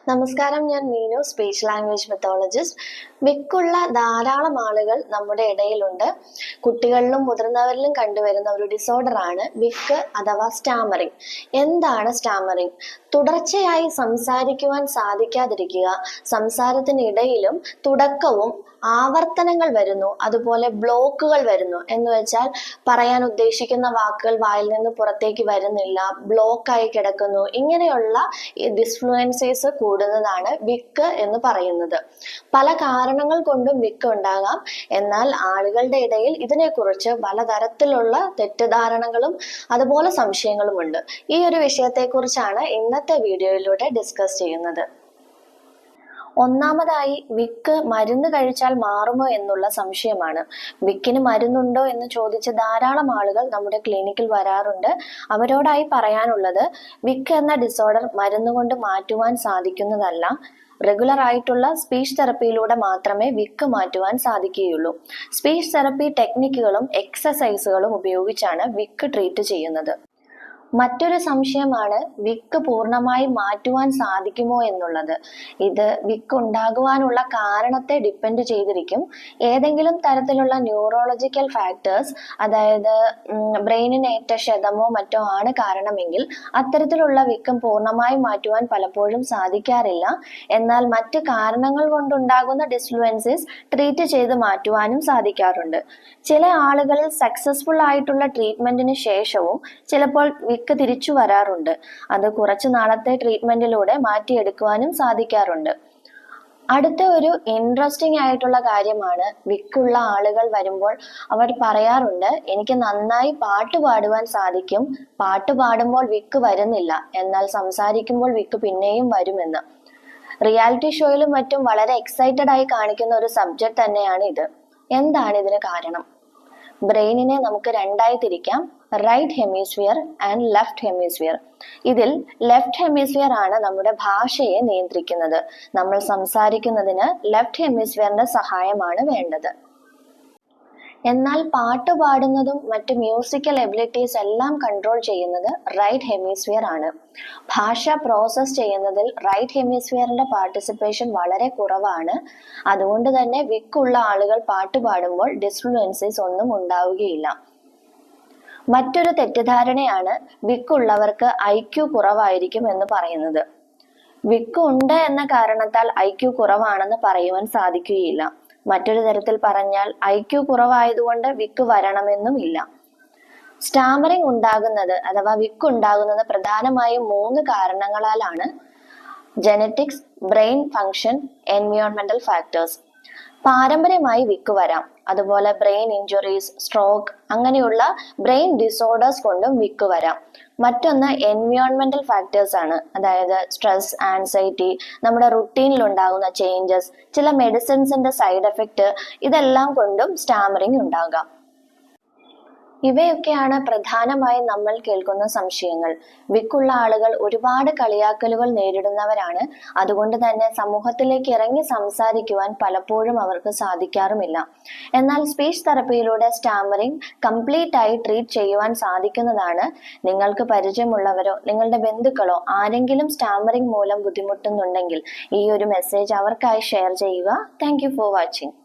നമസ്കാരം, ഞാൻ Meenu, speech language മെത്തോളജിസ്റ്റ്. വിക്കുള്ള ധാരാളം ആളുകൾ നമ്മുടെ ഇടയിലുണ്ട്. കുട്ടികളിലും മുതിർന്നവരിലും കണ്ടുവരുന്ന ഒരു ഡിസോർഡറാണ് വിക്ക് അഥവാ സ്റ്റാമറിങ്. എന്താണ് സ്റ്റാമറിങ്? തുടർച്ചയായി സംസാരിക്കുവാൻ സാധിക്കാതിരിക്കുക, സംസാരത്തിനിടയിലും തുടക്കവും ആവർത്തനങ്ങൾ വരുന്നു, അതുപോലെ ബ്ലോക്കുകൾ വരുന്നു. എന്ന് വെച്ചാൽ പറയാൻ ഉദ്ദേശിക്കുന്ന വാക്കുകൾ വായിൽ നിന്ന് പുറത്തേക്ക് വരുന്നില്ല, ബ്ലോക്കായി കിടക്കുന്നു. ഇങ്ങനെയുള്ള ഡിസ്ഫ്ലുവൻസീസ് കൂടുന്നതാണ് വിക്ക് എന്ന് പറയുന്നത്. പല കാരണങ്ങൾ കൊണ്ടും വിക്ക് ഉണ്ടാകാം. എന്നാൽ ആളുകളുടെ ഇടയിൽ ഇതിനെക്കുറിച്ച് പലതരത്തിലുള്ള തെറ്റിദ്ധാരണകളും അതുപോലെ സംശയങ്ങളുമുണ്ട്. ഈ ഒരു വിഷയത്തെക്കുറിച്ചാണ് ഇന്നത്തെ വീഡിയോയിലൂടെ ഡിസ്കസ് ചെയ്യുന്നത്. ഒന്നാമതായി, വിക്ക് മരുന്ന് കഴിച്ചാൽ മാറുമോ എന്നുള്ള സംശയമാണ്. വിക്കിന് മരുന്നുണ്ടോ എന്ന് ചോദിച്ച് ധാരാളം ആളുകൾ നമ്മുടെ ക്ലിനിക്കിൽ വരാറുണ്ട്. അവരോടായി പറയാനുള്ളത്, വിക്ക് എന്ന ഡിസോർഡർ മരുന്നുകൊണ്ട് മാറ്റുവാൻ സാധിക്കുന്നതല്ല. റെഗുലർ ആയിട്ടുള്ള സ്പീച്ച് തെറപ്പിയിലൂടെ മാത്രമേ വിക്ക് മാറ്റുവാൻ സാധിക്കുകയുള്ളൂ. സ്പീച്ച് തെറപ്പി ടെക്നിക്കുകളും എക്സസൈസുകളും ഉപയോഗിച്ചാണ് വിക്ക് ട്രീറ്റ് ചെയ്യുന്നത്. മറ്റൊരു സംശയമാണ് വിക്ക് പൂർണ്ണമായി മാറ്റുവാൻ സാധിക്കുമോ എന്നുള്ളത്. ഇത് വിക്ക് ഉണ്ടാകുവാനുള്ള കാരണത്തെ ഡിപ്പെൻഡ് ചെയ്തിരിക്കും. ഏതെങ്കിലും തരത്തിലുള്ള ന്യൂറോളജിക്കൽ ഫാക്ടേഴ്സ്, അതായത് ബ്രെയിനിന് ഏറ്റ ക്ഷതമോ മറ്റോ ആണ് കാരണമെങ്കിൽ അത്തരത്തിലുള്ള വിക്കം പൂർണ്ണമായി മാറ്റുവാൻ പലപ്പോഴും സാധിക്കാറില്ല. എന്നാൽ മറ്റ് കാരണങ്ങൾ കൊണ്ടുണ്ടാകുന്ന ഡിസ്ഫ്ലുവൻസീസ് ട്രീറ്റ് ചെയ്ത് മാറ്റുവാനും സാധിക്കാറുണ്ട്. ചില ആളുകളിൽ സക്സസ്ഫുൾ ആയിട്ടുള്ള ട്രീറ്റ്മെന്റിന് ശേഷവും ചിലപ്പോൾ വിക്ക് തിരിച്ചു വരാറുണ്ട്. അത് കുറച്ചു നാളത്തെ ട്രീറ്റ്മെന്റിലൂടെ മാറ്റിയെടുക്കുവാനും സാധിക്കാറുണ്ട്. അടുത്ത ഒരു ഇൻട്രസ്റ്റിംഗ് ആയിട്ടുള്ള കാര്യമാണ്, വിക്കുള്ള ആളുകൾ വരുമ്പോൾ അവർ പറയാറുണ്ട്, എനിക്ക് നന്നായി പാട്ട് പാടുവാൻ സാധിക്കും, പാട്ട് പാടുമ്പോൾ വിക്ക് വരുന്നില്ല, എന്നാൽ സംസാരിക്കുമ്പോൾ വിക്ക് പിന്നെയും വരുമെന്ന്. റിയാലിറ്റി ഷോയിലും മറ്റും വളരെ എക്സൈറ്റഡ് ആയി കാണിക്കുന്ന ഒരു സബ്ജക്റ്റ് തന്നെയാണ് ഇത്. എന്താണ് ഇതിന് കാരണം? ബ്രെയിനിനെ നമുക്ക് രണ്ടായി തിരിക്കാം, right hemisphere and left hemisphere. ഇതിൽ ലെഫ്റ്റ് ഹെമിസ്ഫിയർ ആണ് നമ്മുടെ ഭാഷയെ നിയന്ത്രിക്കുന്നത്. നമ്മൾ സംസാരിക്കുന്നതിന് ലെഫ്റ്റ് ഹെമിസ്ഫിയറിന്റെ സഹായമാണ് വേണ്ടത്. എന്നാൽ പാട്ട് പാടുന്നതും മറ്റ് മ്യൂസിക്കൽ എബിലിറ്റീസ് എല്ലാം കൺട്രോൾ ചെയ്യുന്നത് റൈറ്റ് ഹെമിസ്ഫിയർ ആണ്. ഭാഷ പ്രോസസ് ചെയ്യുന്നതിൽ റൈറ്റ് ഹെമിസ്ഫിയറിന്റെ പാർട്ടിസിപ്പേഷൻ വളരെ കുറവാണ്. അതുകൊണ്ട് തന്നെ വിക്കുള്ള ആളുകൾ പാട്ട് പാടുമ്പോൾ ഡിസ്ഫ്ലുവൻസീസ് ഒന്നും ഉണ്ടാവുകയില്ല. മറ്റൊരു തെറ്റിദ്ധാരണയാണ് വിക്കുള്ളവർക്ക് IQ കുറവായിരിക്കും എന്ന് പറയുന്നത്. വിക്ക് ഉണ്ട് എന്ന കാരണത്താൽ IQ കുറവാണെന്ന് പറയുവാൻ സാധിക്കുകയില്ല. മറ്റൊരു തരത്തിൽ പറഞ്ഞാൽ IQ കുറവായതുകൊണ്ട് വിക്ക് വരണമെന്നുമില്ല. സ്റ്റാമറിങ് ഉണ്ടാകുന്നത് അഥവാ വിക്ക് ഉണ്ടാകുന്നത് പ്രധാനമായും 3 കാരണങ്ങളാലാണ്: ജനറ്റിക്സ്, ബ്രെയിൻ ഫങ്ഷൻ, എൻവയോൺമെന്റൽ ഫാക്ടേഴ്സ്. പാരമ്പര്യമായി വിക്ക് വരാം. അതുപോലെ ബ്രെയിൻ ഇഞ്ചുറീസ്, സ്ട്രോക്ക് അങ്ങനെയുള്ള ബ്രെയിൻ ഡിസോർഡേഴ്സ് കൊണ്ടും വിക്ക് വരാം. മറ്റൊന്ന് എൻവയോൺമെന്റൽ ഫാക്ടേഴ്സ് ആണ്. അതായത് സ്ട്രെസ്, ആൻസൈറ്റി, നമ്മുടെ റുട്ടീനിൽ ഉണ്ടാകുന്ന ചേഞ്ചസ്, ചില മെഡിസിൻസിന്റെ സൈഡ് എഫക്റ്റ്, ഇതെല്ലാം കൊണ്ടും സ്റ്റാമറിങ് ഉണ്ടാകാം. ഇവയൊക്കെയാണ് പ്രധാനമായും നമ്മൾ കേൾക്കുന്ന സംശയങ്ങൾ. വിക്കുള്ള ആളുകൾ ഒരുപാട് കളിയാക്കലുകൾ നേരിടുന്നവരാണ്. അതുകൊണ്ട് തന്നെ സമൂഹത്തിലേക്ക് ഇറങ്ങി സംസാരിക്കുവാൻ പലപ്പോഴും അവർക്ക് സാധിക്കാറുമില്ല. എന്നാൽ സ്പീച്ച് തെറപ്പിയിലൂടെ സ്റ്റാമറിങ് കംപ്ലീറ്റ് ആയി ട്രീറ്റ് ചെയ്യുവാൻ സാധിക്കുന്നതാണ്. നിങ്ങൾക്ക് പരിചയമുള്ളവരോ നിങ്ങളുടെ ബന്ധുക്കളോ ആരെങ്കിലും സ്റ്റാമറിങ് മൂലം ബുദ്ധിമുട്ടുന്നുണ്ടെങ്കിൽ ഈ ഒരു മെസ്സേജ് അവർക്കായി ഷെയർ ചെയ്യുക. Thank you for watching.